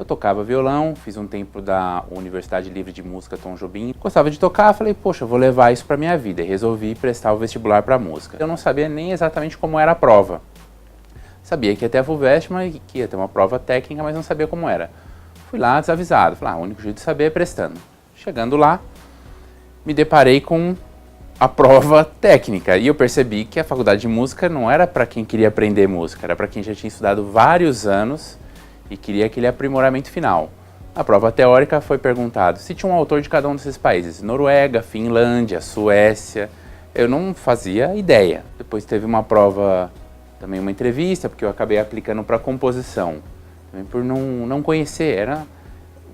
tocava violão, fiz um tempo da Universidade Livre de Música Tom Jobim. Gostava de tocar, falei, poxa, vou levar isso para minha vida. E resolvi prestar o vestibular para música. Eu não sabia nem exatamente como era a prova. Sabia que ia ter a FUVEST, mas que ia ter uma prova técnica, mas não sabia como era. Fui lá desavisado, falei, o único jeito de saber é prestando. Chegando lá, me deparei com a prova técnica e eu percebi que a faculdade de música não era para quem queria aprender música, era para quem já tinha estudado vários anos e queria aquele aprimoramento final. Na prova teórica foi perguntado se tinha um autor de cada um desses países, Noruega, Finlândia, Suécia, eu não fazia ideia. Depois teve uma prova, também uma entrevista, porque eu acabei aplicando para composição, também por não conhecer, era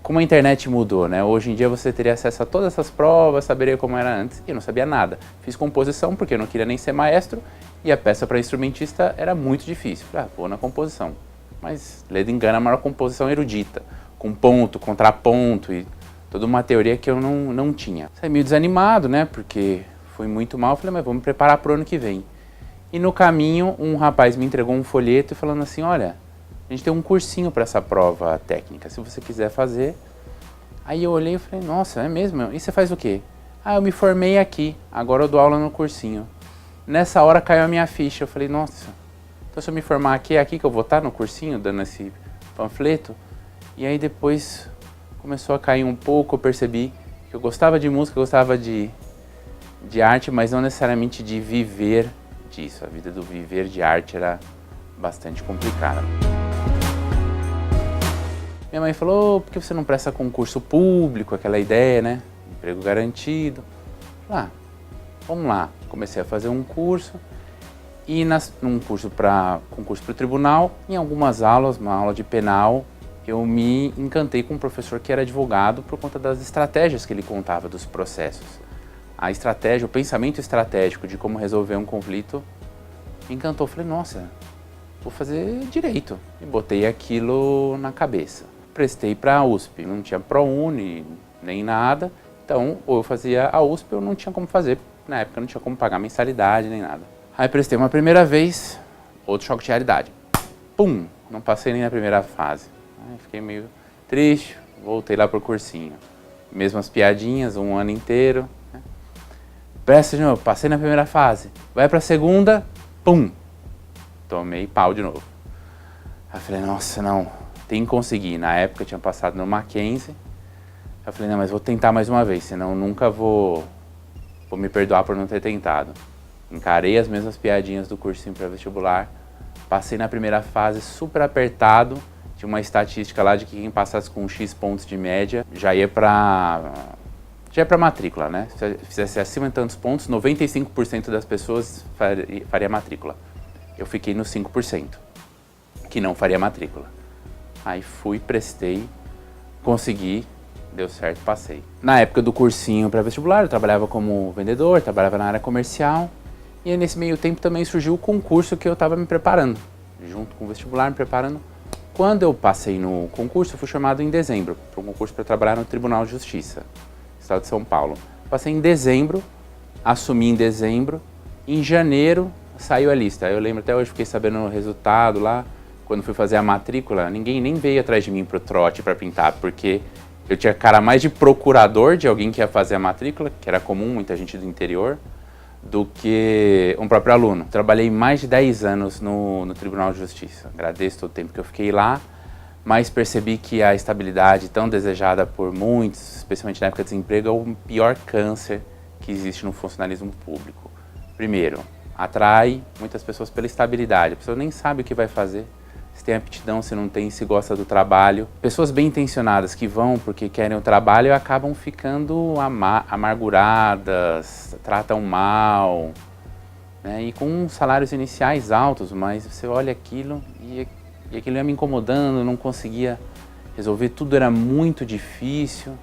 como a internet mudou, né? Hoje em dia você teria acesso a todas essas provas, saberia como era antes, e eu não sabia nada. Fiz composição porque eu não queria nem ser maestro, e a peça para instrumentista era muito difícil. Falei, vou na composição. Mas, lendo engano, a maior composição erudita, com ponto, contraponto e toda uma teoria que eu não tinha. Saí meio desanimado, né, porque fui muito mal, falei, mas vou me preparar para o ano que vem. E no caminho, um rapaz me entregou um folheto falando assim, olha, a gente tem um cursinho para essa prova técnica, se você quiser fazer. Aí eu olhei e falei, nossa, é mesmo? E você faz o quê? Eu me formei aqui, agora eu dou aula no cursinho. Nessa hora caiu a minha ficha, eu falei, nossa, então se eu me formar aqui, é aqui que eu vou estar no cursinho, dando esse panfleto? E aí depois começou a cair um pouco, eu percebi que eu gostava de música, eu gostava de arte, mas não necessariamente de viver disso. A vida do viver de arte era bastante complicada. Minha mãe falou, por que você não presta concurso público, aquela ideia, né? Emprego garantido. Falei, vamos lá. Comecei a fazer um curso. E num concurso para o tribunal, em algumas aulas, uma aula de penal, eu me encantei com um professor que era advogado por conta das estratégias que ele contava dos processos. A estratégia, o pensamento estratégico de como resolver um conflito me encantou. Falei, nossa, vou fazer direito. E botei aquilo na cabeça. Prestei para a USP, não tinha ProUni nem nada, então ou eu fazia a USP ou não tinha como fazer. Na época não tinha como pagar mensalidade nem nada. Aí prestei uma primeira vez, outro choque de realidade. Pum! Não passei nem na primeira fase. Aí fiquei meio triste, voltei lá pro cursinho. Mesmas piadinhas, um ano inteiro. Né? Presta de novo, passei na primeira fase. Vai pra segunda, pum! Tomei pau de novo. Aí falei, nossa, não, tem que conseguir. Na época eu tinha passado no Mackenzie. Eu falei, não, mas vou tentar mais uma vez, senão nunca vou me perdoar por não ter tentado. Encarei as mesmas piadinhas do cursinho pré-vestibular, passei na primeira fase super apertado, tinha uma estatística lá de que quem passasse com X pontos de média já ia para matrícula, né? Se fizesse acima de tantos pontos, 95% das pessoas faria matrícula. Eu fiquei nos 5%, que não faria matrícula. Aí fui, prestei, consegui, deu certo, passei. Na época do cursinho pré-vestibular, eu trabalhava como vendedor, trabalhava na área comercial. E aí, nesse meio tempo também surgiu o concurso que eu estava me preparando, junto com o vestibular, me preparando. Quando eu passei no concurso, eu fui chamado em dezembro para um concurso para trabalhar no Tribunal de Justiça, Estado de São Paulo. Passei em dezembro, assumi em dezembro, em janeiro saiu a lista. Eu lembro até hoje, fiquei sabendo o resultado lá, quando fui fazer a matrícula, ninguém nem veio atrás de mim pro trote para pintar, porque eu tinha cara mais de procurador de alguém que ia fazer a matrícula, que era comum, muita gente do interior, do que um próprio aluno. Trabalhei mais de 10 anos no Tribunal de Justiça. Agradeço todo o tempo que eu fiquei lá, mas percebi que a estabilidade tão desejada por muitos, especialmente na época de desemprego, é o pior câncer que existe no funcionalismo público. Primeiro, atrai muitas pessoas pela estabilidade. A pessoa nem sabe o que vai fazer, se tem aptidão, se não tem, se gosta do trabalho. Pessoas bem intencionadas que vão porque querem o trabalho acabam ficando amarguradas, tratam mal, né? E com salários iniciais altos, mas você olha aquilo e aquilo ia me incomodando, não conseguia resolver, tudo era muito difícil.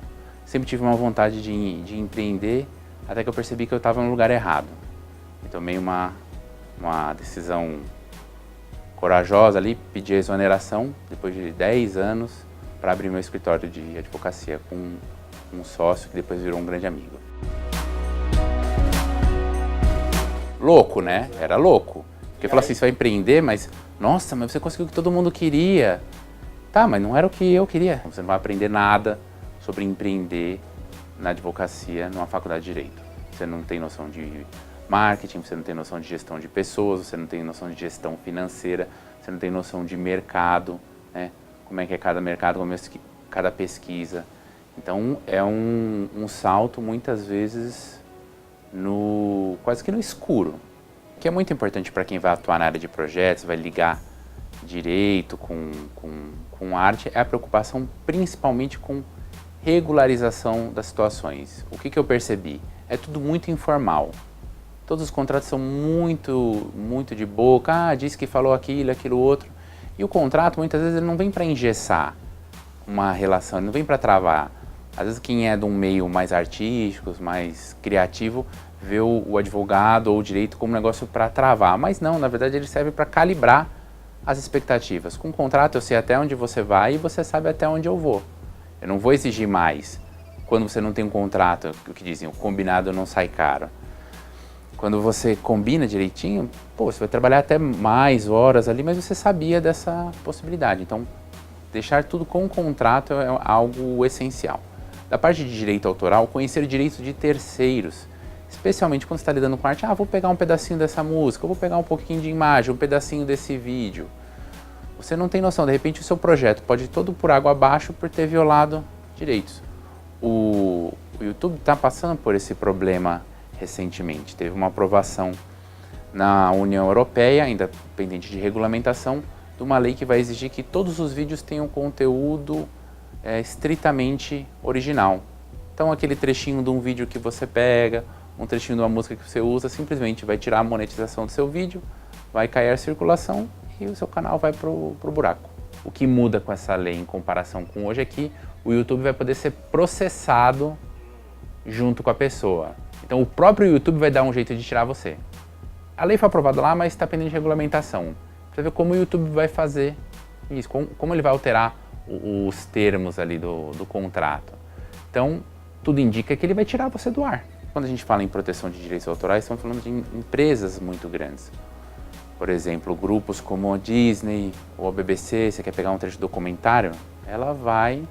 Sempre tive uma vontade de empreender, até que eu percebi que eu estava no lugar errado. E tomei uma decisão corajosa ali, pedi a exoneração depois de 10 anos para abrir meu escritório de advocacia com um sócio que depois virou um grande amigo. Louco, né? Era louco. Porque falou assim, você vai empreender, mas nossa, mas você conseguiu o que todo mundo queria. Tá, mas não era o que eu queria. Você não vai aprender nada sobre empreender na advocacia numa faculdade de Direito. Você não tem noção de marketing, você não tem noção de gestão de pessoas, você não tem noção de gestão financeira, você não tem noção de mercado, né? Como é que é cada mercado, como é cada pesquisa. Então é um salto muitas vezes quase que no escuro, que é muito importante para quem vai atuar na área de projetos, vai ligar direito com arte, é a preocupação principalmente com regularização das situações. O que eu percebi? É tudo muito informal. Todos os contratos são muito de boca, diz que falou aquilo outro. E o contrato, muitas vezes, ele não vem para engessar uma relação, ele não vem para travar. Às vezes, quem é de um meio mais artístico, mais criativo, vê o advogado ou o direito como um negócio para travar. Mas não, na verdade, ele serve para calibrar as expectativas. Com o contrato, eu sei até onde você vai e você sabe até onde eu vou. Eu não vou exigir mais. Quando você não tem um contrato, o que dizem, o combinado não sai caro. Quando você combina direitinho, você vai trabalhar até mais horas ali, mas você sabia dessa possibilidade. Então, deixar tudo com o contrato é algo essencial. Da parte de direito autoral, conhecer o direito de terceiros, especialmente quando você está lidando com arte. Vou pegar um pedacinho dessa música, vou pegar um pouquinho de imagem, um pedacinho desse vídeo. Você não tem noção, de repente o seu projeto pode ir todo por água abaixo por ter violado direitos. O YouTube está passando por esse problema recentemente. Teve uma aprovação na União Europeia, ainda pendente de regulamentação, de uma lei que vai exigir que todos os vídeos tenham conteúdo estritamente original. Então aquele trechinho de um vídeo que você pega, um trechinho de uma música que você usa, simplesmente vai tirar a monetização do seu vídeo, vai cair a circulação e o seu canal vai pro buraco. O que muda com essa lei em comparação com hoje é que o YouTube vai poder ser processado junto com a pessoa. Então o próprio YouTube vai dar um jeito de tirar você. A lei foi aprovada lá, mas está pendente de regulamentação. Você vê como o YouTube vai fazer isso, como ele vai alterar os termos ali do contrato. Então, tudo indica que ele vai tirar você do ar. Quando a gente fala em proteção de direitos autorais, estamos falando de empresas muito grandes. Por exemplo, grupos como a Disney ou a BBC, você quer pegar um trecho do documentário, ela vai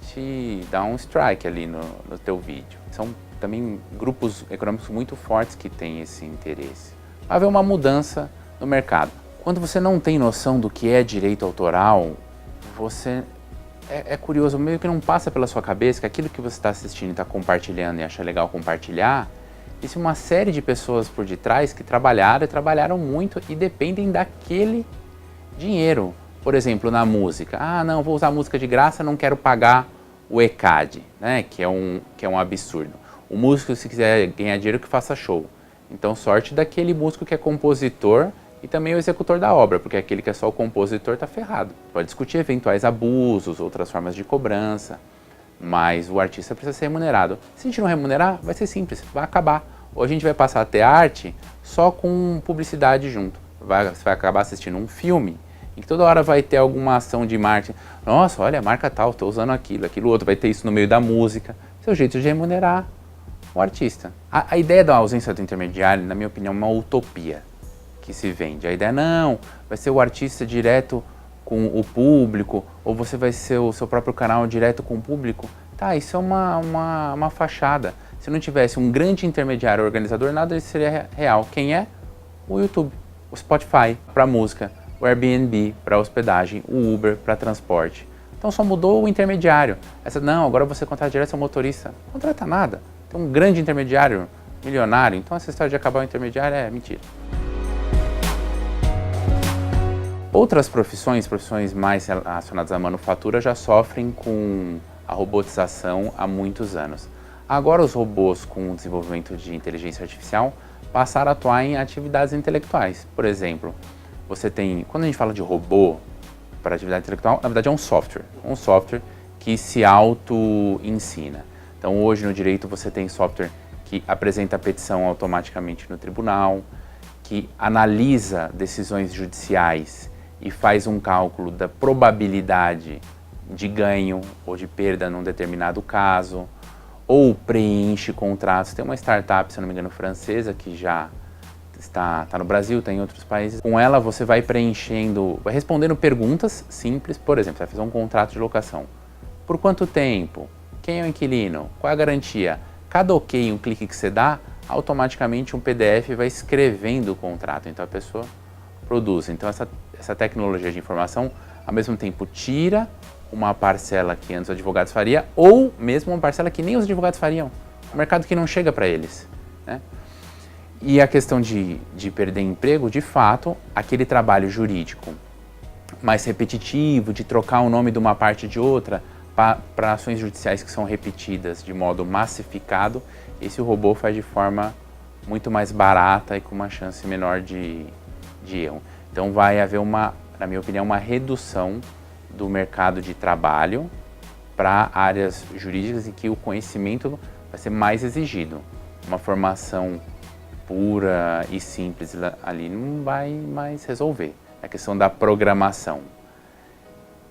te dar um strike ali no teu vídeo. São também grupos econômicos muito fortes que têm esse interesse. Vai haver uma mudança no mercado. Quando você não tem noção do que é direito autoral, você é curioso, meio que não passa pela sua cabeça que aquilo que você está assistindo e está compartilhando e acha legal compartilhar, existe uma série de pessoas por detrás que trabalharam muito e dependem daquele dinheiro. Por exemplo, na música. Não, vou usar música de graça, não quero pagar o ECAD, né? que é um absurdo. O músico, se quiser ganhar dinheiro, que faça show. Então, sorte daquele músico que é compositor e também o executor da obra, porque aquele que é só o compositor está ferrado. Pode discutir eventuais abusos, outras formas de cobrança, mas o artista precisa ser remunerado. Se a gente não remunerar, vai ser simples, vai acabar. Ou a gente vai passar a ter arte só com publicidade junto. Você vai acabar assistindo um filme em que toda hora vai ter alguma ação de marketing. Nossa, olha, a marca tal, estou usando aquilo outro. Vai ter isso no meio da música. Seu jeito de remunerar o artista. A ideia da ausência do intermediário, na minha opinião, é uma utopia que se vende. A ideia não, vai ser o artista direto com o público, ou você vai ser o seu próprio canal direto com o público. Tá, isso é uma fachada. Se não tivesse um grande intermediário organizador, nada disso seria real. Quem é? O YouTube, o Spotify para música, o Airbnb para hospedagem, o Uber para transporte. Então só mudou o intermediário. Não, agora você contrata direto seu motorista. Não contrata nada. Tem um grande intermediário, milionário. Então essa história de acabar o intermediário é mentira. Outras profissões mais relacionadas à manufatura já sofrem com a robotização há muitos anos. Agora os robôs com o desenvolvimento de inteligência artificial passaram a atuar em atividades intelectuais. Por exemplo, quando a gente fala de robô para atividade intelectual, na verdade é um software que se auto-ensina. Então hoje no direito você tem software que apresenta a petição automaticamente no tribunal, que analisa decisões judiciais e faz um cálculo da probabilidade de ganho ou de perda num determinado caso, ou preenche contratos. Tem uma startup, se não me engano, francesa, que já está no Brasil, está em outros países. Com ela você vai preenchendo, vai respondendo perguntas simples. Por exemplo, você vai fazer um contrato de locação. Por quanto tempo? Quem é o inquilino? Qual é a garantia? Cada ok, um clique que você dá, automaticamente um PDF vai escrevendo o contrato. Então a pessoa produz. Então essa tecnologia de informação, ao mesmo tempo, tira uma parcela que antes os advogados fariam, ou mesmo uma parcela que nem os advogados fariam. Um mercado que não chega para eles, né? E a questão de perder emprego, de fato, aquele trabalho jurídico mais repetitivo, de trocar o nome de uma parte de outra para ações judiciais que são repetidas de modo massificado, esse robô faz de forma muito mais barata e com uma chance menor de erro. Então vai haver na minha opinião, uma redução do mercado de trabalho para áreas jurídicas em que o conhecimento vai ser mais exigido. Uma formação pura e simples ali não vai mais resolver. A questão da programação.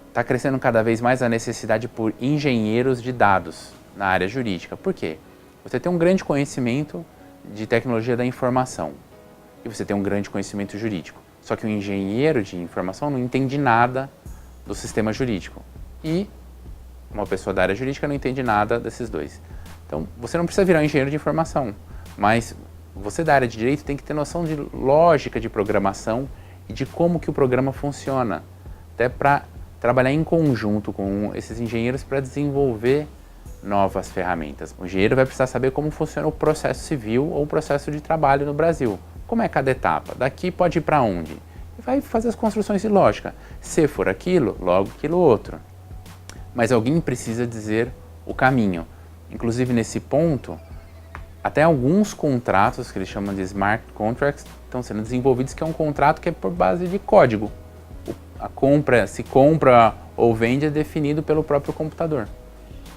Está crescendo cada vez mais a necessidade por engenheiros de dados na área jurídica. Por quê? Você tem um grande conhecimento de tecnologia da informação e você tem um grande conhecimento jurídico. Só que o engenheiro de informação não entende nada do sistema jurídico e uma pessoa da área jurídica não entende nada desses dois. Então, você não precisa virar um engenheiro de informação, mas você da área de direito tem que ter noção de lógica de programação e de como que o programa funciona, até para trabalhar em conjunto com esses engenheiros para desenvolver novas ferramentas. O engenheiro vai precisar saber como funciona o processo civil ou o processo de trabalho no Brasil. Como é cada etapa? Daqui pode ir para onde? E vai fazer as construções de lógica. Se for aquilo, logo aquilo outro. Mas alguém precisa dizer o caminho. Inclusive nesse ponto, até alguns contratos, que eles chamam de smart contracts, estão sendo desenvolvidos, que é um contrato que é por base de código. Se compra ou vende é definido pelo próprio computador.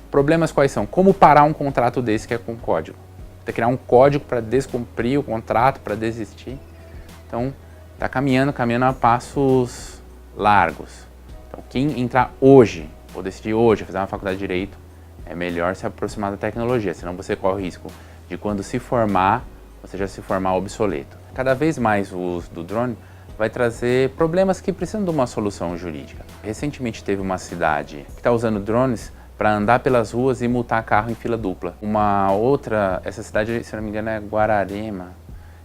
Problemas quais são? Como parar um contrato desse que é com código? Tem que criar um código para descumprir o contrato, para desistir. Então, está caminhando a passos largos. Então, quem entrar hoje, ou decidir hoje fazer uma faculdade de Direito, é melhor se aproximar da tecnologia, senão você corre o risco de quando se formar, você já se formar obsoleto. Cada vez mais o uso do drone vai trazer problemas que precisam de uma solução jurídica. Recentemente teve uma cidade que está usando drones para andar pelas ruas e multar carro em fila dupla. Uma outra, essa cidade, se não me engano, é Guararema,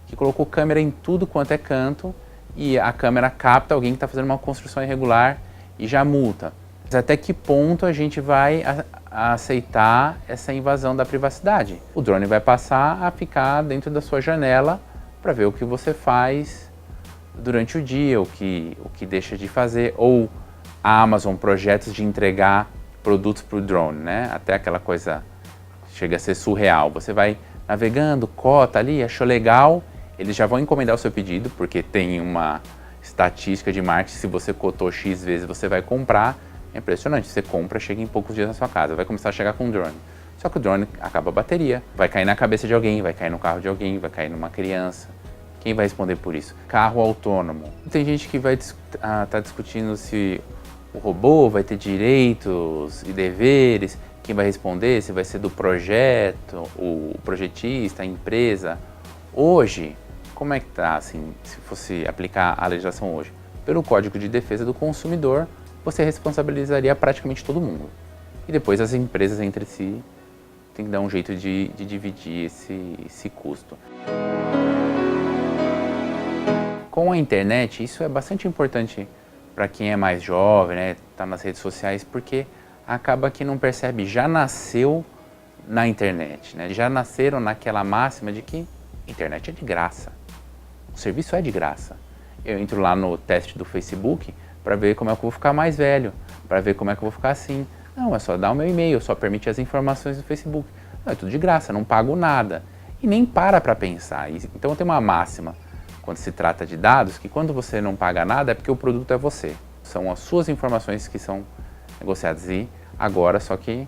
que colocou câmera em tudo quanto é canto e a câmera capta alguém que está fazendo uma construção irregular e já multa. Mas até que ponto a gente vai aceitar essa invasão da privacidade? O drone vai passar a ficar dentro da sua janela para ver o que você faz durante o dia, o que deixa de fazer, ou a Amazon, projetos de entregar produtos para o drone, né? Até aquela coisa chega a ser surreal. Você vai navegando, cota ali, achou legal, eles já vão encomendar o seu pedido, porque tem uma estatística de marketing, se você cotou X vezes, você vai comprar. É impressionante, você compra, chega em poucos dias na sua casa, vai começar a chegar com o drone. Só que o drone acaba a bateria, vai cair na cabeça de alguém, vai cair no carro de alguém, vai cair numa criança. Quem vai responder por isso? Carro autônomo. Tem gente que vai estar discutindo se o robô vai ter direitos e deveres, quem vai responder, se vai ser do projeto, o projetista, a empresa. Hoje, como é que está, assim, se fosse aplicar a legislação hoje? Pelo Código de Defesa do Consumidor, você responsabilizaria praticamente todo mundo. E depois as empresas entre si têm que dar um jeito de dividir esse custo. Com a internet, isso é bastante importante para quem é mais jovem, né, tá nas redes sociais, porque acaba que não percebe, já nasceu na internet, né? Já nasceram naquela máxima de que a internet é de graça, o serviço é de graça. Eu entro lá no teste do Facebook para ver como é que eu vou ficar mais velho, para ver como é que eu vou ficar assim. Não, é só dar o meu e-mail, só permite as informações do Facebook. Não, é tudo de graça, não pago nada. E nem para pensar. Então tem uma máxima, quando se trata de dados, que quando você não paga nada é porque o produto é você. São as suas informações que são negociadas. E agora, só que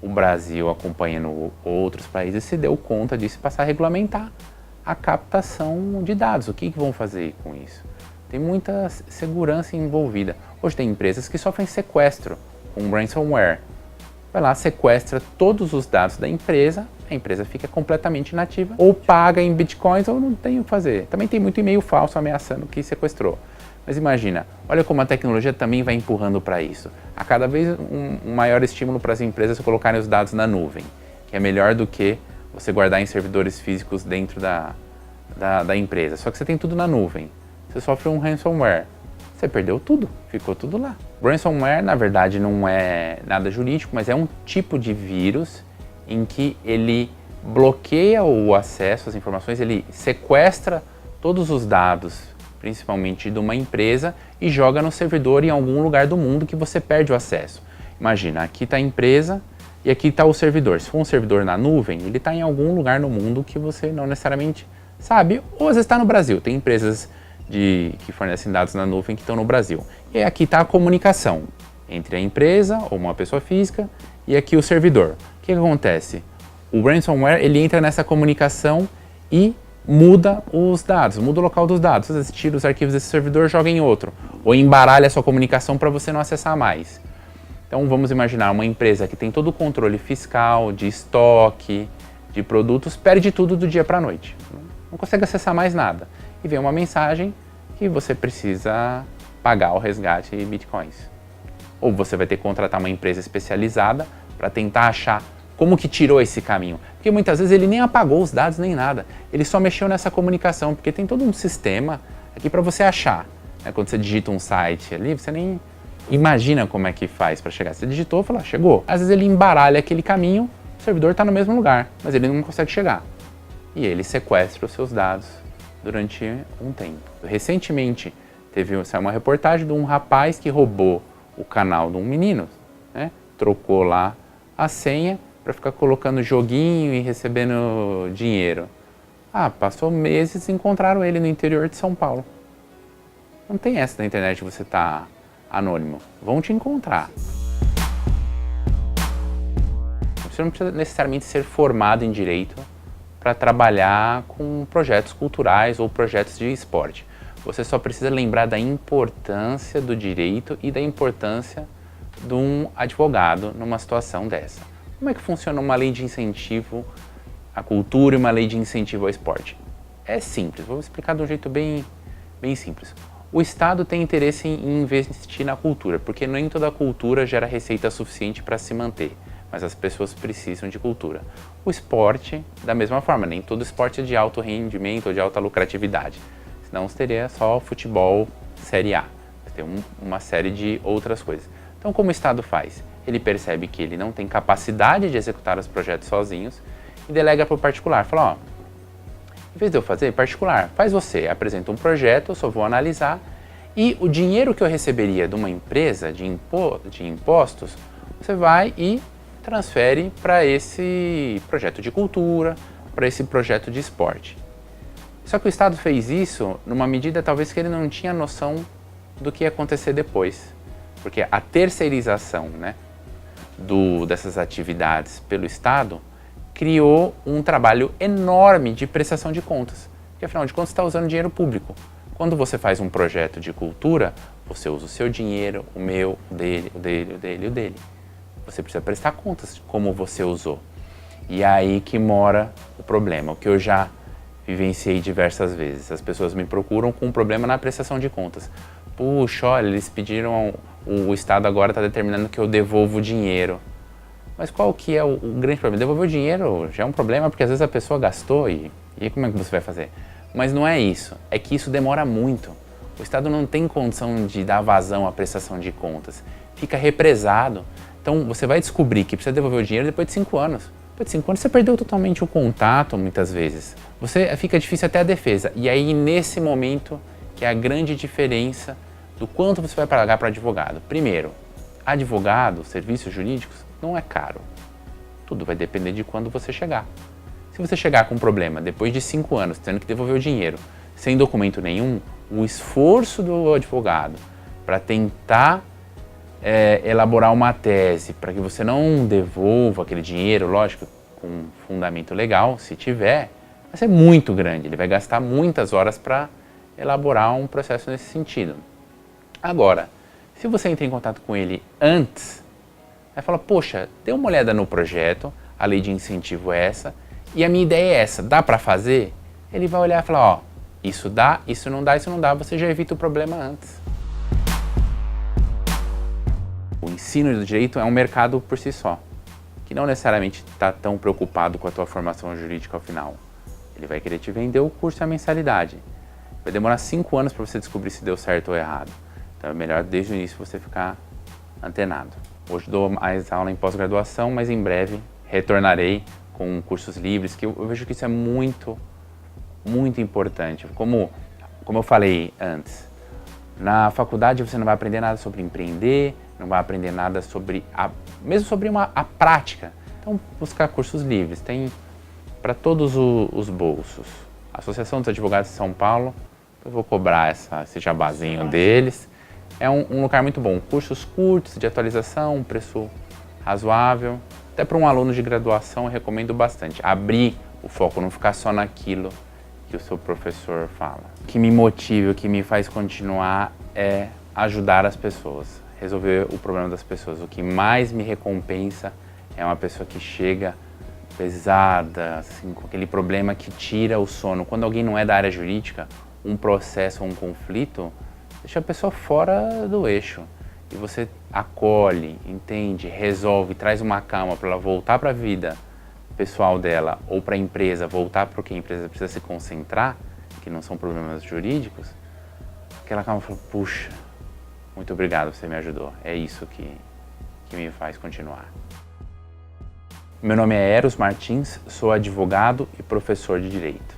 o Brasil, acompanhando outros países, se deu conta disso e passar a regulamentar a captação de dados. O que vão fazer com isso? Tem muita segurança envolvida. Hoje tem empresas que sofrem sequestro com ransomware. Vai lá, sequestra todos os dados da empresa a empresa fica completamente inativa, ou paga em bitcoins ou não tem o que fazer. Também tem muito e-mail falso ameaçando que sequestrou. Mas imagina, olha como a tecnologia também vai empurrando para isso. A cada vez um maior estímulo para as empresas colocarem os dados na nuvem, que é melhor do que você guardar em servidores físicos dentro da empresa. Só que você tem tudo na nuvem. Você sofre um ransomware. Você perdeu tudo, ficou tudo lá. Ransomware, na verdade, não é nada jurídico, mas é um tipo de vírus em que ele bloqueia o acesso às informações, ele sequestra todos os dados, principalmente de uma empresa, e joga no servidor em algum lugar do mundo que você perde o acesso. Imagina, aqui está a empresa e aqui está o servidor. Se for um servidor na nuvem, ele está em algum lugar no mundo que você não necessariamente sabe, ou às vezes está no Brasil. Tem empresas que fornecem dados na nuvem que estão no Brasil. E aqui está a comunicação entre a empresa ou uma pessoa física e aqui o servidor. O que acontece? O ransomware ele entra nessa comunicação e muda os dados, muda o local dos dados. Às vezes tira os arquivos desse servidor, joga em outro, ou embaralha a sua comunicação para você não acessar mais. Então vamos imaginar uma empresa que tem todo o controle fiscal, de estoque, de produtos, perde tudo do dia para a noite. Não consegue acessar mais nada. E vem uma mensagem que você precisa pagar o resgate em bitcoins. Ou você vai ter que contratar uma empresa especializada para tentar achar como que tirou esse caminho. Porque muitas vezes ele nem apagou os dados nem nada. Ele só mexeu nessa comunicação, porque tem todo um sistema aqui para você achar. Quando você digita um site ali, você nem imagina como é que faz para chegar. Você digitou e falou, chegou. Às vezes ele embaralha aquele caminho, o servidor está no mesmo lugar, mas ele não consegue chegar. E ele sequestra os seus dados durante um tempo. Recentemente saiu uma reportagem de um rapaz que roubou o canal de um menino, né? Trocou lá a senha para ficar colocando joguinho e recebendo dinheiro. Passou meses e encontraram ele no interior de São Paulo. Não tem essa na internet, você tá anônimo. Vão te encontrar. Você não precisa necessariamente ser formado em direito para trabalhar com projetos culturais ou projetos de esporte. Você só precisa lembrar da importância do direito e da importância de um advogado numa situação dessa. Como é que funciona uma lei de incentivo à cultura e uma lei de incentivo ao esporte? É simples, vou explicar de um jeito bem simples. O Estado tem interesse em investir na cultura, porque nem toda cultura gera receita suficiente para se manter, mas as pessoas precisam de cultura. O esporte, da mesma forma, nem todo esporte é de alto rendimento ou de alta lucratividade, senão você teria só futebol Série A, você tem uma série de outras coisas. Então, como o Estado faz? Ele percebe que ele não tem capacidade de executar os projetos sozinhos e delega para o particular. Fala, em vez de eu fazer particular, faz você, apresenta um projeto, eu só vou analisar e o dinheiro que eu receberia de uma empresa de impostos, você vai e transfere para esse projeto de cultura, para esse projeto de esporte. Só que o Estado fez isso numa medida talvez que ele não tinha noção do que ia acontecer depois. Porque a terceirização, né, dessas atividades pelo Estado criou um trabalho enorme de prestação de contas. Porque afinal de contas você está usando dinheiro público. Quando você faz um projeto de cultura, você usa o seu dinheiro, o meu, o dele, o dele, o dele e o dele. Você precisa prestar contas de como você usou. E é aí que mora o problema, o que eu já vivenciei diversas vezes. As pessoas me procuram com um problema na prestação de contas. Puxa, olha, eles pediram, o Estado agora está determinando que eu devolvo o dinheiro. Mas qual que é o grande problema? Devolver o dinheiro já é um problema, porque às vezes a pessoa gastou e como é que você vai fazer? Mas não é isso, é que isso demora muito. O Estado não tem condição de dar vazão à prestação de contas, fica represado. Então você vai descobrir que precisa devolver o dinheiro depois de 5 anos. Depois de 5 anos você perdeu totalmente o contato muitas vezes. Fica difícil até a defesa. E aí nesse momento que é a grande diferença do quanto você vai pagar para advogado. Primeiro, advogado, serviços jurídicos, não é caro. Tudo vai depender de quando você chegar. Se você chegar com um problema depois de 5 anos, tendo que devolver o dinheiro, sem documento nenhum, o esforço do advogado para tentar elaborar uma tese para que você não devolva aquele dinheiro, lógico, com fundamento legal, se tiver, vai ser muito grande. Ele vai gastar muitas horas para elaborar um processo nesse sentido. Agora, se você entra em contato com ele antes, vai falar, poxa, dê uma olhada no projeto, a lei de incentivo é essa, e a minha ideia é essa, dá para fazer? Ele vai olhar e falar, ó, isso dá, isso não dá, você já evita o problema antes. O ensino do direito é um mercado por si só, que não necessariamente está tão preocupado com a tua formação jurídica ao final. Ele vai querer te vender o curso e a mensalidade. Vai demorar 5 anos para você descobrir se deu certo ou errado. Então é melhor desde o início você ficar antenado. Hoje dou mais aula em pós-graduação, mas em breve retornarei com cursos livres, que eu vejo que isso é muito importante. Como eu falei antes, na faculdade você não vai aprender nada sobre empreender, não vai aprender nada sobre mesmo sobre a prática. Então buscar cursos livres, tem para todos os bolsos. A Associação dos Advogados de São Paulo, eu vou cobrar esse jabazinho deles. É um lugar muito bom, cursos curtos, de atualização, um preço razoável. Até para um aluno de graduação eu recomendo bastante. Abrir o foco, não ficar só naquilo que o seu professor fala. O que me motiva, o que me faz continuar é ajudar as pessoas, resolver o problema das pessoas. O que mais me recompensa é uma pessoa que chega pesada, assim, com aquele problema que tira o sono. Quando alguém não é da área jurídica, um processo ou um conflito deixa a pessoa fora do eixo. E você acolhe, entende, resolve, traz uma calma para ela voltar para a vida pessoal dela ou para a empresa, voltar para o que a empresa precisa se concentrar, que não são problemas jurídicos, aquela calma fala, puxa, muito obrigado, você me ajudou. É isso que me faz continuar. Meu nome é Eros Martins, sou advogado e professor de Direito.